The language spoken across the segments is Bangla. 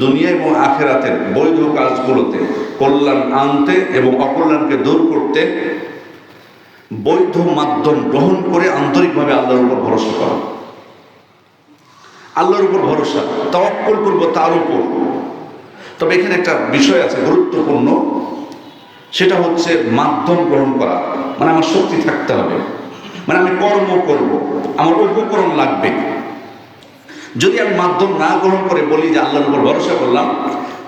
দুনিয়া এবং আখিরাতের বৈধ কাজগুলোতে কল্যাণ আনতে এবং অকল্যাণকে দূর করতে বৈধ মাধ্যম গ্রহণ করে আন্তরিকভাবে আল্লাহর উপর ভরসা করা। আল্লাহর উপর ভরসা, তাওয়াক্কুল করব তার উপর। তবে এখানে একটা বিষয় আছে গুরুত্বপূর্ণ, সেটা হচ্ছে মাধ্যম গ্রহণ করা। মানে আমার শক্তি থাকতে হবে, মানে আমি কর্ম করব, আমার উপকরণ লাগবে। যদি আমি মাধ্যম না গ্রহণ করে বলি যে আল্লাহর উপর ভরসা করলাম,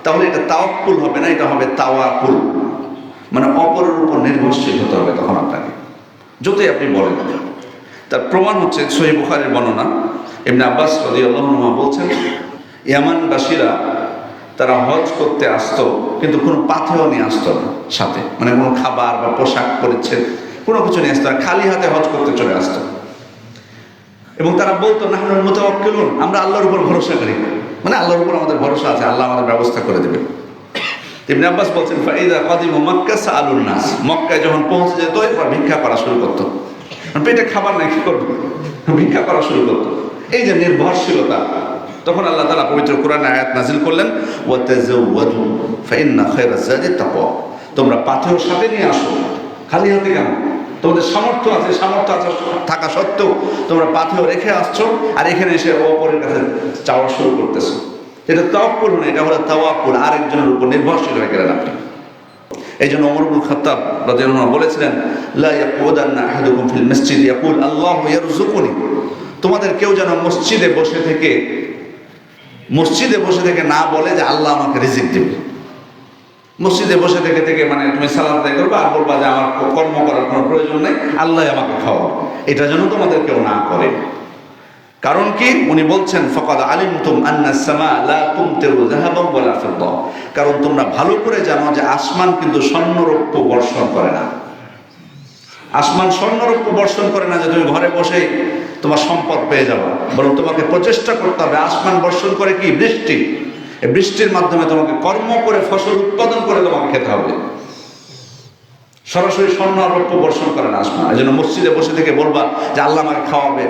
তাহলে এটা তাওয়াক্কুল হবে না, এটা হবে তাওয়াকুল। মানে অপরের উপর নির্ভরশীল হতে হবে তখন আপনাকে, যতই আপনি বলেন। তার প্রমাণ হচ্ছে সহিহ বুখারীর বর্ণনা, ইবনে আব্বাস রাদিয়াল্লাহু আনহু বলছেন, ইয়ামানবাসীরা তারা হজ করতে আসতো, কিন্তু কোনো পাথেয় নিয়ে আসতো না সাথে, মানে কোনো খাবার বা পোশাক পরিচ্ছেদ কোনো কিছু নিয়ে আসতো না, খালি হাতে হজ করতে চলে আসতো। এবং তারা বলতো, নাহনুল মুতাওয়াক্কিলুন, আমরা আল্লাহর উপর ভরসা করি, মানে আল্লাহর উপর আমাদের ভরসা আছে, আল্লাহ আমাদের ব্যবস্থা করে দেবে। ইবনে আব্বাস বলছেন, ফাইদা কাদিমু মক্কা সাআলুন নাস, মক্কায় যখন পৌঁছে যেত এরপর ভিক্ষা করা শুরু করতো। পেটে খাবার নাই, কি করবে, ভিক্ষা করা শুরু করতো। এই যে নির্ভরশীলতা, তখন আল্লাহ তাআলা পবিত্র কোরআনে আয়াত নাজিল করলেন, ওয়াতাযাওয়াদু ফাইন্না খায়রাজ যাদি তাকওয়া, তোমরা পাথেয় সাথে নিয়ে আসো, খালি হাতে কেন? তোমাদের সামর্থ্য আছে, থাকা সত্ত্বেও তোমরা পাথেয় রেখে আসছো, আর এখানে এসে অপরের কাছে চাওয়া শুরু করতেছো। এটা তাওয়াক্কুল না, এটা হলো তাওয়াক্কুল, আরেকজনের উপর নির্ভরশীল হয়ে গেলেন আপনি। এই জন্য ওমর ইবনে খাত্তাব রাদিয়াল্লাহু আনহু বলেছিলেন, লা ইয়াকুদান্না আহাদুকুম ফিল মসজিদ ইয়াকুল আল্লাহু ইয়ারযুকুনি, তোমাদের কেউ যেন মসজিদে বসে থেকে না বলে যে আল্লাহ আমাকে রিজিক দেবে। মসজিদে বসে থেকে মানে তুমি সালাত আদায় করবে আর বলবা যে আমার কর্ম করার কোনো প্রয়োজন নেই, আল্লাহ আমাকে খাওয়াবে। এটা যেন তোমাদের কেউ না করে। কারণ কি? উনি বলছেন, ফাকাদ আলিমতুম আন্নাস সামা লা তুমতিরু যাহাবান ওয়ালা ফিদ্দা, কারণ তোমরা ভালো করে জানো যে আসমান কিন্তু স্বর্ণরৌপ্য বর্ষণ করে না। আসমান স্বর্ণরৌপ্য বর্ষণ করে না যে তুমি ঘরে বসে তোমার সম্পদ পেয়ে যাবে, বরং তোমাকে প্রচেষ্টা করতে হবে। আসমান বর্ষণ করে কি? বৃষ্টি। এই বৃষ্টির মাধ্যমে তোমাকে কর্ম করে ফসল উৎপাদন করে তোমাকে খেতে হবে। সরাসরি স্বর্ণরৌপ্য বর্ষণ করে না আসমান। এই জন্য মসজিদে বসে থেকে বলবা যে আল্লাহ আমাকে খাওয়াবে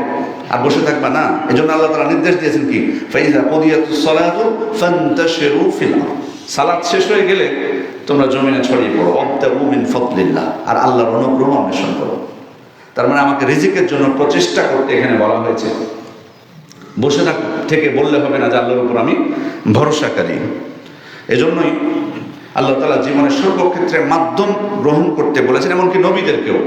আর বসে থাকবা না। এই জন্য আল্লাহ তাআলা নির্দেশ দিয়েছেন কি, ফাইযা কুদিয়াতুস সালাতু ফান্তাশিরু ফিল আরদ, সালাত শেষ হয়ে গেলে তোমরা জমিনে ছড়িয়ে পড়ো, ওয়াবতাগু মিন ফাদলিল্লাহ, আর আল্লাহর অনুগ্রহ অন্বেষণ করো। তার মানে আমাকে রিজিকের জন্য প্রচেষ্টা করতে এখানে বলা হয়েছে। বসে থেকে বললে হবে না যে আল্লাহর উপর আমি ভরসাকারী। এজন্যই আল্লাহ তাআলা জীবনের সর্বক্ষেত্রে মাধ্যম গ্রহণ করতে বলেছেন, এমনকি নবীদেরকেও।